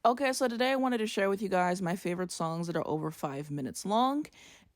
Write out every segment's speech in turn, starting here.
Okay, so today I wanted to share with you guys my favorite songs that are over 5 minutes long.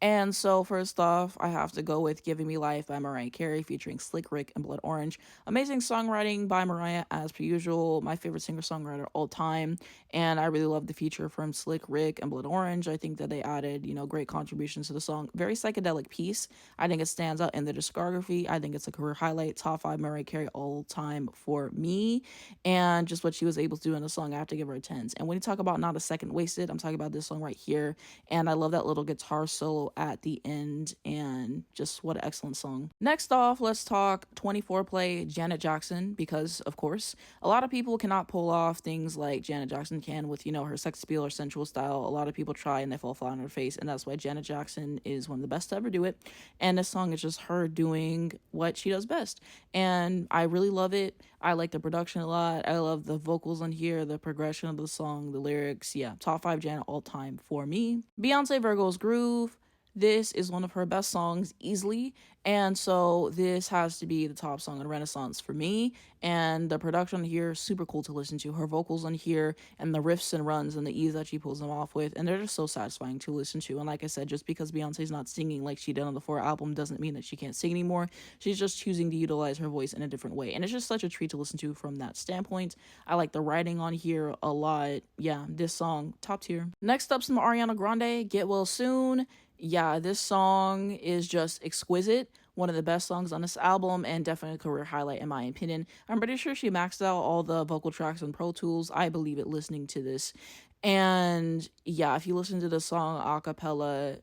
And so, first off, I have to go with Giving Me Life by Mariah Carey featuring Slick Rick and Blood Orange. Amazing songwriting by Mariah, as per usual. My favorite singer songwriter all time. And I really love the feature from Slick Rick and Blood Orange. I think that they added, great contributions to the song. Very psychedelic piece. I think it stands out in the discography. I think it's a career highlight. Top five Mariah Carey all time for me. And just what she was able to do in the song, I have to give her a 10. And when you talk about Not a Second Wasted, I'm talking about this song right here. And I love that little guitar solo at the end. And just what an excellent song. Next off, let's talk 24 play Janet Jackson, because of course, a lot of people cannot pull off things like Janet Jackson can with, her sex appeal or sensual style. A lot of people try and they fall flat on their face. And that's why Janet Jackson is one of the best to ever do it. And this song is just her doing what she does best. And I really love it. I like the production a lot. I love the vocals on here, the progression of the song, the lyrics. Yeah, top five Janet all time for me. Beyonce Virgo's Groove. This is one of her best songs easily. And so this has to be the top song in Renaissance for me. And the production here, super cool to listen to. Her vocals on here and the riffs and runs and the ease that she pulls them off with. And they're just so satisfying to listen to. And like I said, just because Beyonce's not singing like she did on the 4 album doesn't mean that she can't sing anymore. She's just choosing to utilize her voice in a different way. And it's just such a treat to listen to from that standpoint. I like the writing on here a lot. Yeah, this song, top tier. Next up, some Arianagrande, Get Well Soon. Yeah, this song is just exquisite. One of the best songs on this album and definitely a career highlight in my opinion. I'm pretty sure she maxed out all the vocal tracks on Pro Tools. I believe it listening to this. And yeah, if you listen to the song a cappella,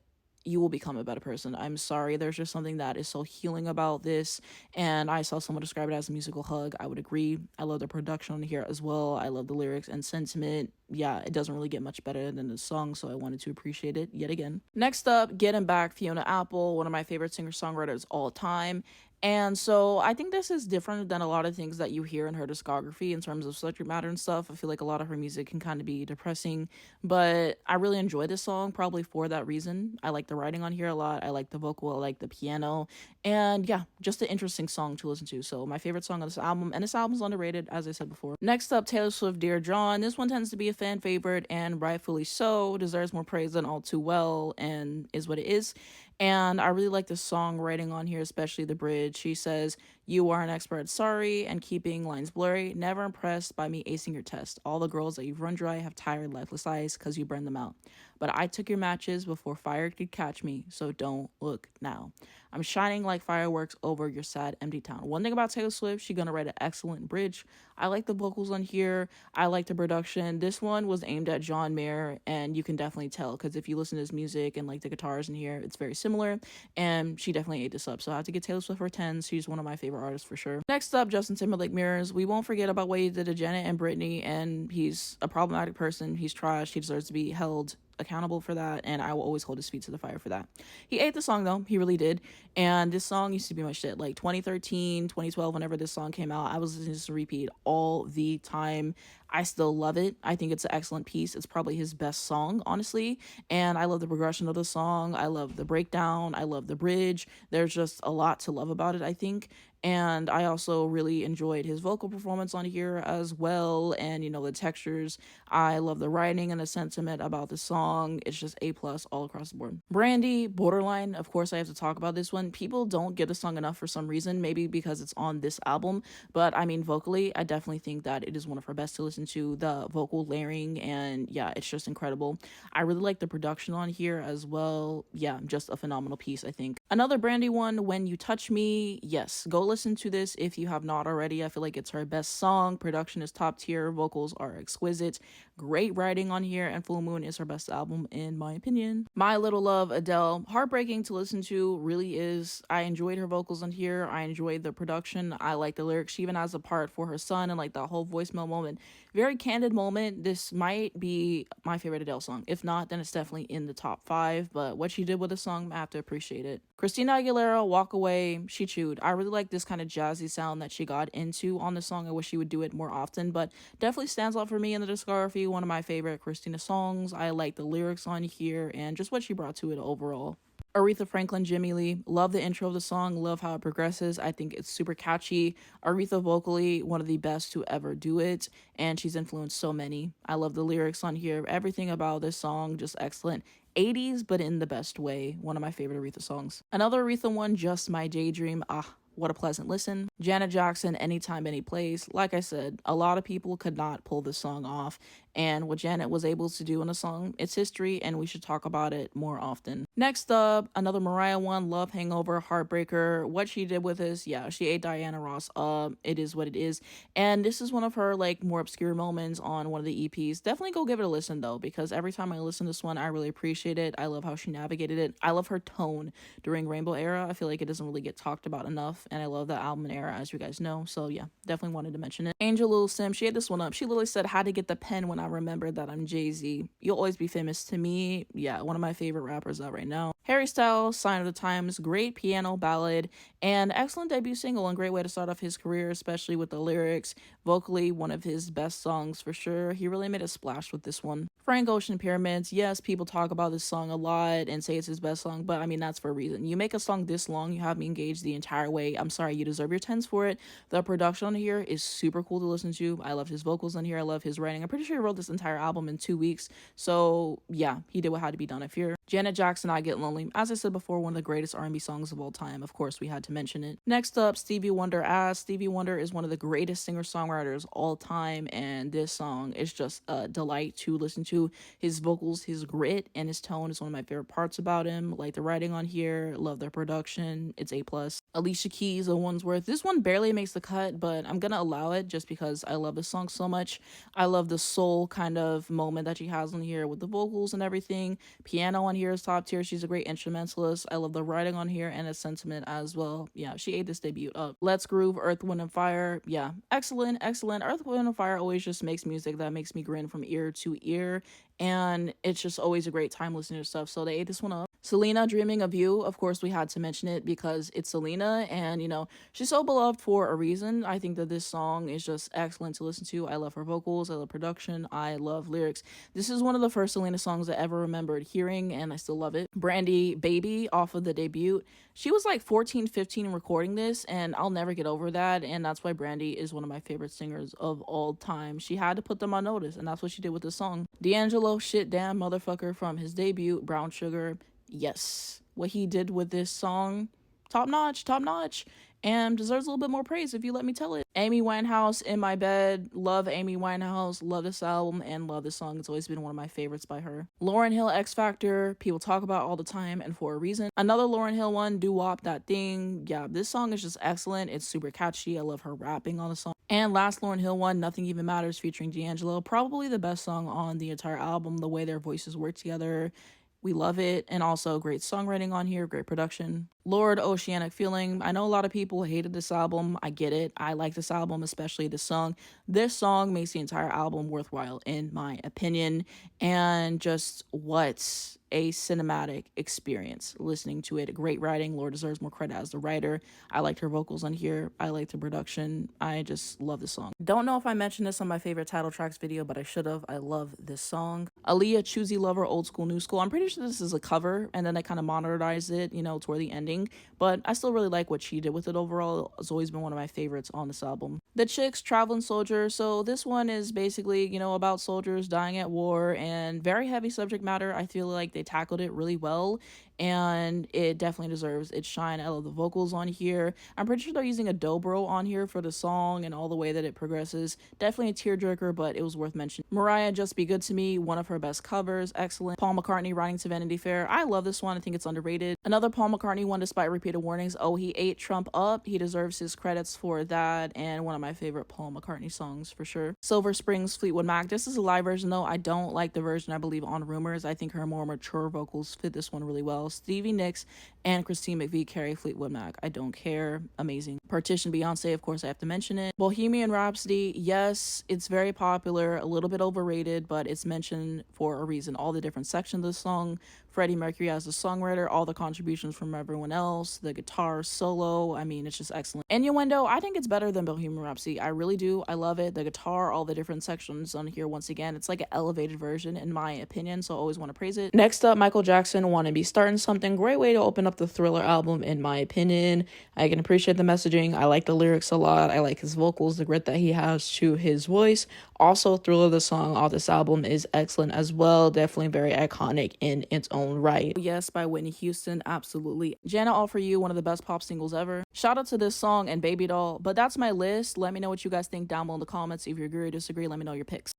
you will become a better person. I'm sorry. There's just something that is so healing about this. And I saw someone describe it as a musical hug. I would agree. I love the production on here as well. I love the lyrics and sentiment. Yeah, it doesn't really get much better than the song, so I wanted to appreciate it yet again. Next up, Getting Back, Fiona Apple, one of my favorite singer-songwriters all time. And so I think this is different than a lot of things that you hear in her discography in terms of subject matter and stuff. I feel like a lot of her music can kind of be depressing, but I really enjoy this song probably for that reason. I like the writing on here a lot. I like the vocal. I like the piano. And yeah, just an interesting song to listen to. So my favorite song on this album, and this album's underrated, as I said before. Next up, Taylor Swift, Dear John. This one tends to be a fan favorite and rightfully so. Deserves more praise than All Too Well and is what it is. And I really like the songwriting on here, especially the bridge. She says, "You are an expert, sorry, and keeping lines blurry. Never impressed by me acing your test. All the girls that you've run dry have tired, lifeless eyes because you burned them out. But I took your matches before fire could catch me, so don't look now. I'm shining like fireworks over your sad, empty town." One thing about Taylor Swift, she's gonna write an excellent bridge. I like the vocals on here. I like the production. This one was aimed at John Mayer, and you can definitely tell because if you listen to his music and like the guitars in here, it's very similar. And she definitely ate this up. So I have to get Taylor Swift for 10. She's one of my favorite artists for sure. Next up, Justin Timberlake Mirrors. We won't forget about what he did to Janet and Britney, and he's a problematic person. He's trash. He deserves to be held accountable for that, and I will always hold his feet to the fire for that. He ate the song though, he really did. And this song used to be my shit. Like 2013, 2012, whenever this song came out, I was listening to this repeat all the time. I still love it. I think it's an excellent piece. It's probably his best song, honestly. And I love the progression of the song. I love the breakdown. I love the bridge. There's just a lot to love about it, I think. And I also really enjoyed his vocal performance on here as well. And, the textures. I love the writing and the sentiment about the song. It's just A plus all across the board. Brandy, Borderline. Of course, I have to talk about this one. People don't get the song enough for some reason, maybe because it's on this album. But I mean, vocally, I definitely think that it is one of her best to listen to. The vocal layering, and yeah, it's just incredible. I really like the production on here as well. Yeah, just a phenomenal piece, I think. Another Brandy one, When You Touch Me. Yes, go listen to this if you have not already. I feel like it's her best song. Production is top tier. Vocals are exquisite. Great writing on here, and Full Moon is her best album in my opinion. My Little Love, Adele. Heartbreaking to listen to, really is. I enjoyed her vocals on here. I enjoyed the production. I like the lyrics. She even has a part for her son and like that whole voicemail moment. Very candid moment. This might be my favorite Adele song. If not, then it's definitely in the top 5. But what she did with the song, I have to appreciate it. Christina Aguilera, Walk Away. She chewed. I really like this kind of jazzy sound that she got into on the song. I wish she would do it more often, but definitely stands out for me in the discography. One of my favorite Christina songs. I like the lyrics on here and just what she brought to it overall. Aretha Franklin, Jimmy Lee. Love the intro of the song. Love how it progresses. I think it's super catchy. Aretha vocally, one of the best to ever do it. And she's influenced so many. I love the lyrics on here. Everything about this song, just excellent. 80s, but in the best way. One of my favorite Aretha songs. Another Aretha one, Just My Daydream. What a pleasant listen. Janet Jackson, Anytime, Any Place. Like I said, a lot of people could not pull this song off. And what Janet was able to do in a song, it's history, and we should talk about it more often. Next up, another Mariah one, Love Hangover, Heartbreaker. What she did with this, yeah, she ate Diana Ross. It is what it is. And this is one of her like more obscure moments on one of the EPs. Definitely go give it a listen though, because every time I listen to this one, I really appreciate it. I love how she navigated it. I love her tone during Rainbow Era. I feel like it doesn't really get talked about enough, and I love that album and era, as you guys know. So yeah, definitely wanted to mention it. Angel Littlesimz, she had this one up. She literally said, "How to get the pen when I remembered that I'm Jay-Z. You'll always be famous to me." Yeah, one of my favorite rappers out right now. Harrystyles, Sign of the Times, great piano ballad, and excellent debut single, and great way to start off his career, especially with the lyrics. Vocally, one of his best songs for sure. He really made a splash with this one. Frankocean Pyramids, yes, people talk about this song a lot and say it's his best song, but I mean, that's for a reason. You make a song this long, you have me engaged the entire way. I'm sorry, you deserve your 10s for it. The production on here is super cool to listen to. I love his vocals on here. I love his writing. I'm pretty sure he wrote this entire album in 2 weeks. So yeah, he did what had to be done. I fear. Janet Jackson, I Get Lonely. As I said before, one of the greatest R&B songs of all time. Of course, we had to mention it. Next up, Stevie Wonder. Stevie Wonder is one of the greatest singer-songwriters all time, and this song is just a delight to listen to. His vocals, his grit, and his tone is one of my favorite parts about him. Like the writing on here, love their production. It's A+. Aliciakeys, A One's This one barely makes the cut, but I'm gonna allow it just because I love this song so much. I love the soul kind of moment that she has on here with the vocals and everything. Piano on here is top tier. She's a great instrumentalist. I love the writing on here and the sentiment as well. Yeah, she ate this debut up. Let's Groove, Earth, Wind, and Fire. Yeah, excellent. Earth, Wind, and Fire always just makes music that makes me grin from ear to ear, and it's just always a great time listening to stuff. So they ate this one up. Selena, Dreaming of You. Of course, we had to mention it because it's Selena, and she's so beloved for a reason. I think that this song is just excellent to listen to. I love her vocals, I love production, I love lyrics. This is one of the first Selena songs I ever remembered hearing, and I still love it. Brandy, Baby, off of the debut. She was like 14, 15 recording this, and I'll never get over that, and that's why Brandy is one of my favorite singers of all time. She had to put them on notice, and that's what she did with this song. D'Angelo, Shit Damn Motherfucker, from his debut, Brown Sugar. Yes, what he did with this song, top notch, and deserves a little bit more praise if you let me tell it. Amywinehouse, In My Bed. Love Amywinehouse, love this album, and love this song. It's always been one of my favorites by her. Laurynhill, X Factor, people talk about all the time and for a reason. Another Laurynhill one, Doo Wop, That Thing. Yeah, this song is just excellent. It's super catchy. I love her rapping on the song. And last Laurynhill one, Nothing Even Matters, featuring Dangelo. Probably the best song on the entire album, the way their voices work together. We love it, and also great songwriting on here, great production. Lorde, Oceanic Feeling. I know a lot of people hated this album. I get it. I like this album, especially this song. This song makes the entire album worthwhile, in my opinion, and just what a cinematic experience listening to it. Great writing. Lorde deserves more credit as the writer. I liked her vocals on here. I liked the production. I just love this song. Don't know if I mentioned this on my favorite title tracks video, but I should have. I love this song. Aaliyah, Choosy Lover, Old School, New School. I'm pretty sure this is a cover, and then they kind of modernized it, toward the ending, but I still really like what she did with it overall. It's always been one of my favorites on this album. The Chicks, Traveling Soldier. So this one is basically, about soldiers dying at war, and very heavy subject matter. I feel like they tackled it really well, and it definitely deserves its shine. I love the vocals on here. I'm pretty sure they're using a dobro on here for the song and all the way that it progresses. Definitely a tearjerker, but it was worth mentioning. Mariah, Just Be Good to Me, one of her best covers. Excellent. Paul McCartney, Riding to Vanity Fair. I love this one. I think it's underrated. Another Paul McCartney one, despite repeated warnings. Oh, He Ate Trump Up. He deserves his credits for that, and one of my favorite Paul McCartney songs for sure. Silver Springs, Fleetwood Mac. This is a live version though. I don't like the version I believe on Rumors. I think her more mature vocals fit this one really well. Stevie Nicks and Christine McVie carry Fleetwood Mac. I don't care. Amazing. Partition, Beyonce, of course I have to mention it. Bohemian Rhapsody, yes, it's very popular, a little bit overrated, but it's mentioned for a reason. All the different sections of the song, Freddie Mercury as the songwriter, all the contributions from everyone else, the guitar solo, I mean, it's just excellent. Innuendo, I think it's better than Bohemian Rhapsody. I really do. I love it. The guitar, all the different sections on here, once again, it's like an elevated version in my opinion, so I always want to praise it. Next up, Michael Jackson, Wanna Be Starting. learn something. Great way to open up the Thriller album, in my opinion. I can appreciate the messaging. I like the lyrics a lot. I like his vocals, the grit that he has to his voice. Also, Thriller, the song off this album, is excellent as well. Definitely very iconic in its own right. Yes, by Whitney Houston, absolutely. Janet, All For You, one of the best pop singles ever. Shout out to this song and Baby Doll. But that's my list. Let me know what you guys think down below in the comments. If you agree or disagree, let me know your picks.